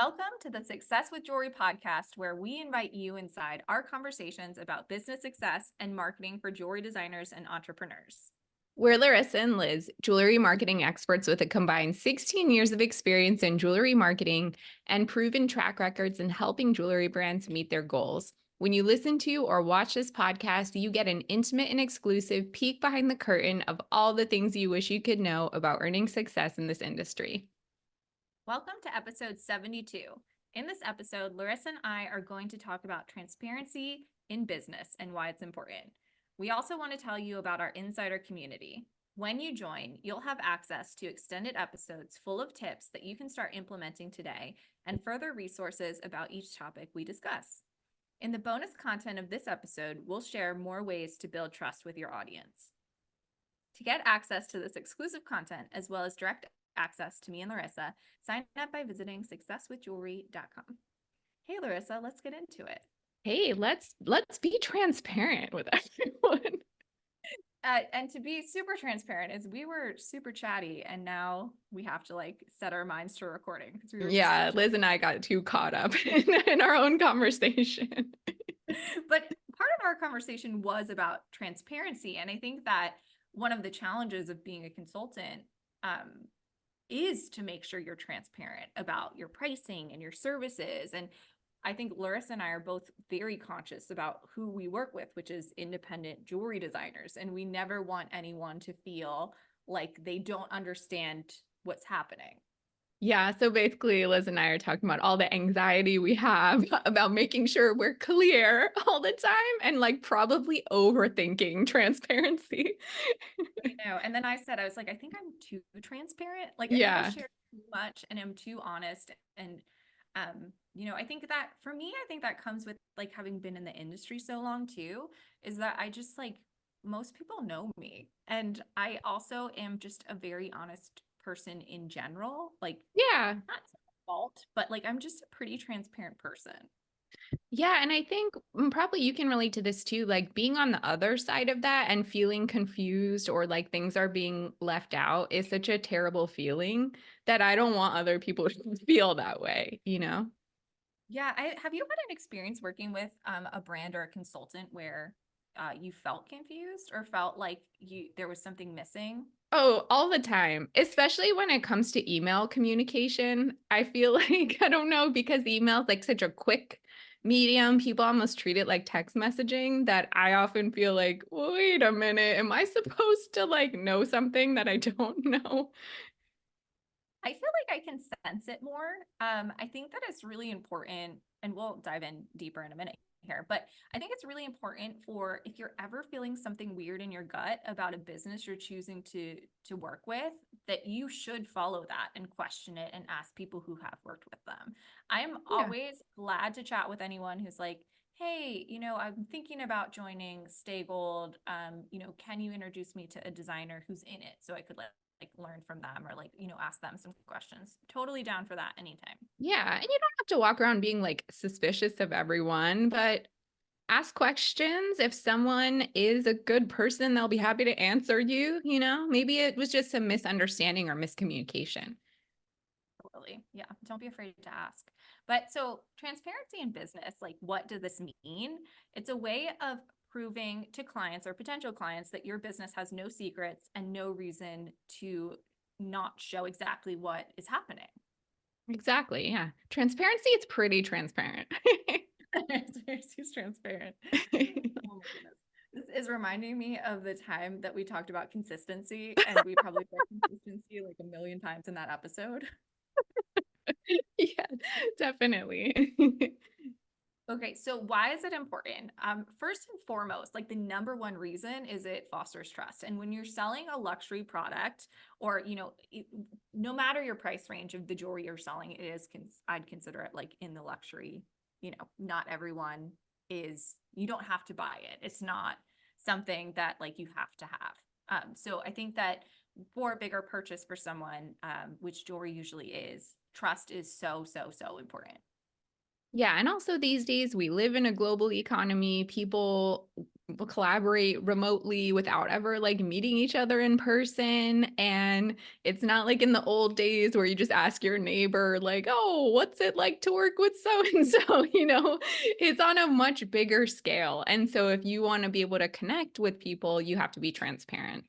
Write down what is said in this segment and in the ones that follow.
Welcome to the Success with Jewelry podcast, where we invite you inside our conversations about business success and marketing for jewelry designers and entrepreneurs. We're Laryssa and Liz, jewelry marketing experts with a combined 16 years of experience in jewelry marketing and proven track records in helping jewelry brands meet their goals. When you listen to or watch this podcast, you get an intimate and exclusive peek behind the curtain of all the things you wish you could know about earning success in this industry. Welcome to episode 72. In this episode, Laryssa and I are going to talk about transparency in business and why it's important. We also want to tell you about our insider community. When you join, you'll have access to extended episodes full of tips that you can start implementing today and further resources about each topic we discuss. In the bonus content of this episode, we'll share more ways to build trust with your audience. To get access to this exclusive content, as well as direct access to me and Laryssa, sign up by visiting successwithjewelry.com. Hey, Laryssa, let's get into it. Hey, let's be transparent with everyone. And to be super transparent is we were super chatty and now we have to set our minds to recording. Yeah, Liz and I got too caught up in our own conversation. But part of our conversation was about transparency. And I think that one of the challenges of being a consultant is to make sure you're transparent about your pricing and your services. And I think Laryssa and I are both very conscious about who we work with, which is independent jewelry designers. And we never want anyone to feel like they don't understand what's happening. Yeah, so basically Liz and I are talking about all the anxiety we have about making sure we're clear all the time and probably overthinking transparency. And then I was like, I think I'm too transparent. I think I Yeah. share too much and am too honest. And I think that for me, I think that comes with having been in the industry so long too, is that I just most people know me. And I also am just a very honest person in general. Yeah. Not to fault, but I'm just a pretty transparent person. Yeah, and I think probably you can relate to this too, being on the other side of that and feeling confused or things are being left out is such a terrible feeling that I don't want other people to feel that way, you know? Yeah. Have you had an experience working with a brand or a consultant where you felt confused or felt like there was something missing? Oh, all the time, especially when it comes to email communication. I feel like, I don't know, because email is such a quick medium, people almost treat it like text messaging that I often feel like, wait a minute, am I supposed to know something that I don't know? I feel like I can sense it more. I think that it's really important, and we'll dive in deeper in a minute here, but I think it's really important for if you're ever feeling something weird in your gut about a business you're choosing to work with, that you should follow that and question it and ask people who have worked with them. I'm Yeah. always glad to chat with anyone who's like, hey, I'm thinking about joining Stay Gold. Can you introduce me to a designer who's in it so I could learn from them or ask them some questions. Totally down for that anytime. Yeah. And you don't have to walk around being suspicious of everyone, but ask questions. If someone is a good person, they'll be happy to answer you. Maybe it was just a misunderstanding or miscommunication. Totally. Yeah. Don't be afraid to ask. But so transparency in business, what does this mean? It's a way of proving to clients or potential clients that your business has no secrets and no reason to not show exactly what is happening. Exactly. Yeah. Transparency, it's pretty transparent. Transparency is transparent. Oh my goodness. This is reminding me of the time that we talked about consistency, and we probably said consistency a million times in that episode. Yeah, definitely. Okay, so why is it important? First and foremost, the number one reason is it fosters trust. And when you're selling a luxury product, or no matter your price range of the jewelry you're selling, I'd consider it in the luxury. Not everyone is. You don't have to buy it. It's not something that you have to have. So I think that for a bigger purchase for someone, which jewelry usually is, trust is so important. Yeah, and also these days we live in a global economy. People collaborate remotely without ever like meeting each other in person. And it's not like in the old days where you just ask your neighbor, like, oh, what's it like to work with so and so? It's on a much bigger scale. And so if you want to be able to connect with people, you have to be transparent.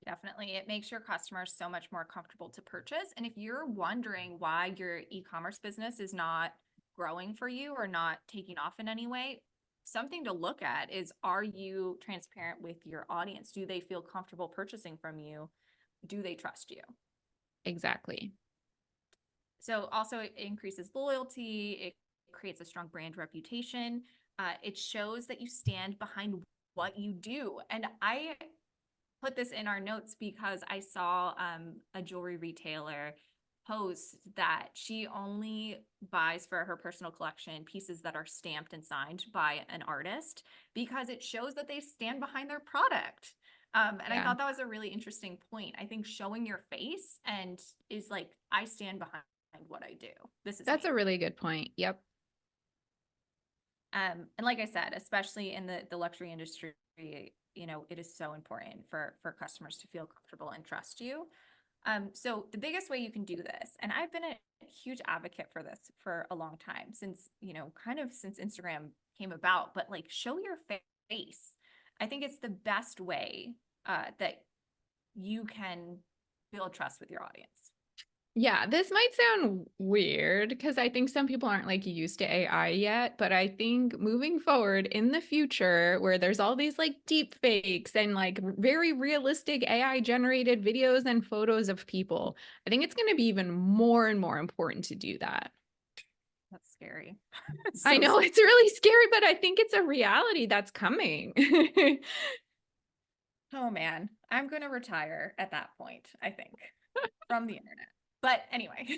Definitely. It makes your customers so much more comfortable to purchase. And if you're wondering why your e-commerce business is not growing for you or not taking off in any way, something to look at is, are you transparent with your audience? Do they feel comfortable purchasing from you? Do they trust you? Exactly. So also it increases loyalty. It creates a strong brand reputation. It shows that you stand behind what you do. And I put this in our notes because I saw a jewelry retailer post that she only buys for her personal collection pieces that are stamped and signed by an artist because it shows that they stand behind their product. And I Yeah. thought that was a really interesting point. I think showing your face and is like, I stand behind what I do. This is That's me. a really good point. Yep. And like I said, especially in the luxury industry, it is so important for customers to feel comfortable and trust you. So the biggest way you can do this, and I've been a huge advocate for this for a long time, since, kind of since Instagram came about, but like show your face. I think it's the best way that you can build trust with your audience. Yeah, this might sound weird because I think some people aren't like used to AI yet, but I think moving forward in the future where there's all these like deep fakes and like very realistic AI generated videos and photos of people, I think it's going to be even more and more important to do that. That's scary. It's I so know scary. it's really scary, but I think it's a reality that's coming. Oh man, I'm going to retire at that point, I think, from the internet. But anyway,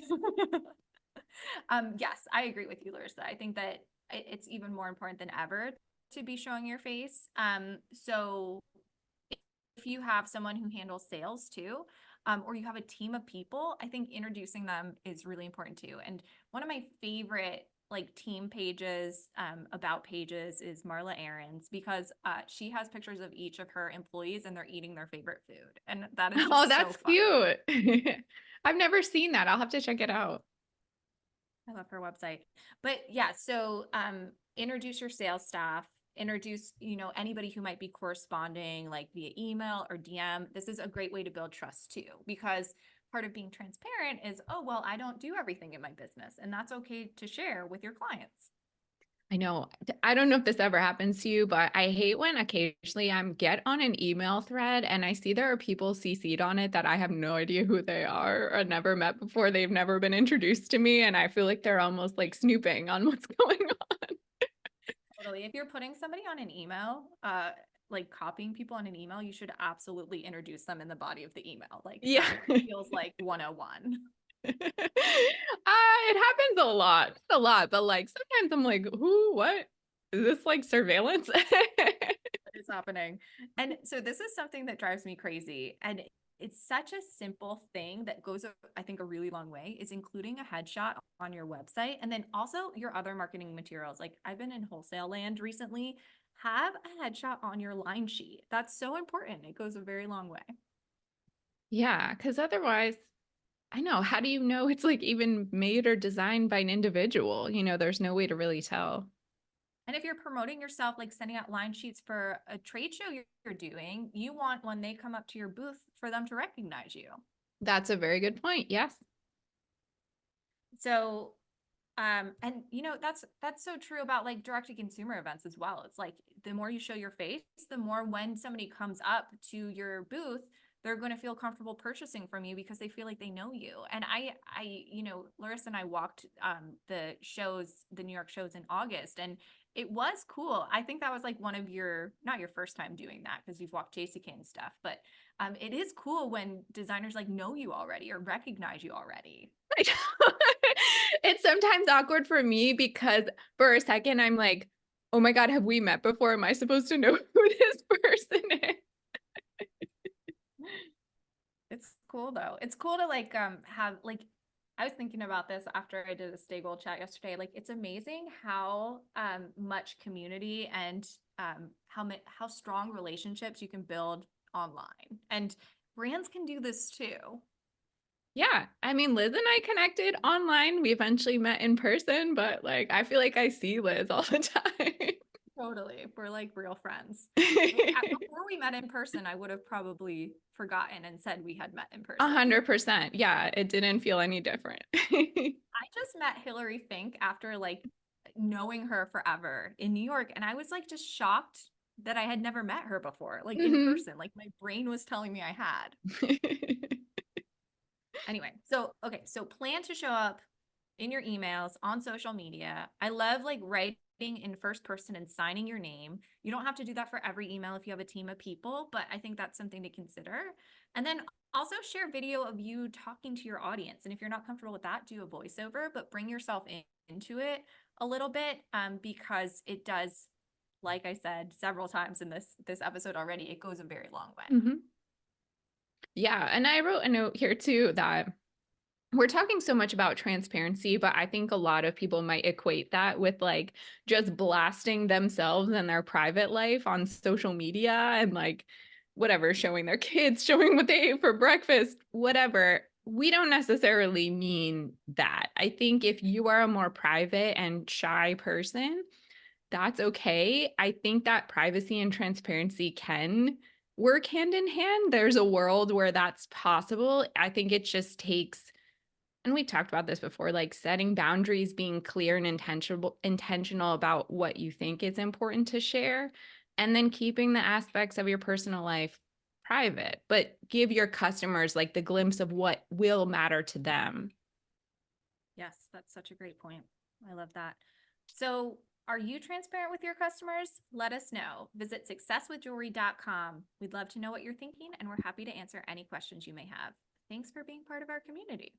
yes, I agree with you, Larissa. I think that it's even more important than ever to be showing your face. So if you have someone who handles sales too, or you have a team of people, I think introducing them is really important too. And one of my favorite like team pages, about pages is Marla Aaron's because she has pictures of each of her employees and they're eating their favorite food. And that is Oh, just so that's fun. cute. I've never seen that. I'll have to check it out. I love her website. But yeah, so introduce your sales staff, introduce, anybody who might be corresponding like via email or DM. This is a great way to build trust too, because part of being transparent is, oh, well, I don't do everything in my business, and that's okay to share with your clients. I know. I don't know if this ever happens to you, but I hate when occasionally get on an email thread and I see there are people CC'd on it that I have no idea who they are or never met before. They've never been introduced to me. And I feel like they're almost like snooping on what's going on. Totally. If you're putting somebody on an email, like copying people on an email, you should absolutely introduce them in the body of the email. Like Yeah. that feels like 101. It happens a lot, but like sometimes I'm like, who, what? Is this like surveillance? Is happening. And so this is something that drives me crazy. And it's such a simple thing that goes, I think, a really long way is including a headshot on your website and then also your other marketing materials. Like I've been in wholesale land recently. Have a headshot on your line sheet. That's so important. It goes a very long way. Yeah, because otherwise, I know, how do you know it's like even made or designed by an individual? There's no way to really tell. And if you're promoting yourself, like sending out line sheets for a trade show you're doing, you want when they come up to your booth for them to recognize you. That's a very good point. Yes. So and that's so true about like direct to consumer events as well. It's like the more you show your face, the more when somebody comes up to your booth, they're going to feel comfortable purchasing from you because they feel like they know you. And Larissa and I walked the New York shows in August, and it was cool. I think that was like one of your, not your first time doing that because you've walked JCK and stuff, but it is cool when designers like know you already or recognize you already. It's sometimes awkward for me because for a second I'm like, oh my God, have we met before? Am I supposed to know who this person is? It's cool though. It's cool to like have like I was thinking about this after I did a stay goal chat yesterday. Like, it's amazing how much community and how strong relationships you can build online, and brands can do this too. Yeah, I mean, Liz and I connected online. We eventually met in person, but like I feel like I see Liz all the time. Totally, we're like real friends. Like before we met in person, I would have probably forgotten and said we had met in A person. 100%. Yeah, it didn't feel any different. I just met Hillary Fink after like knowing her forever in New York, and I was like just shocked that I had never met her before, like in Mhm. person. Like my brain was telling me I had. Anyway, so okay, so plan to show up in your emails, on social media. I love like writing in first person and signing your name. You don't have to do that for every email if you have a team of people, but I think that's something to consider. And then also share video of you talking to your audience. And if you're not comfortable with that, do a voiceover, but bring yourself into it a little bit, because it does, like I said several times in this episode already, it goes a very long way. Mhm. Yeah, and I wrote a note here too that we're talking so much about transparency, but I think a lot of people might equate that with like just blasting themselves and their private life on social media and like whatever, showing their kids, showing what they ate for breakfast, whatever. We don't necessarily mean that. I think if you are a more private and shy person, that's okay. I think that privacy and transparency can work hand in hand. There's a world where that's possible. I think it just takes, and we talked about this before, like setting boundaries, being clear and intentional about what you think is important to share, and then keeping the aspects of your personal life private, but give your customers like the glimpse of what will matter to them. Yes, that's such a great point. I love that. So, are you transparent with your customers? Let us know. Visit successwithjewelry.com. We'd love to know what you're thinking, and we're happy to answer any questions you may have. Thanks for being part of our community.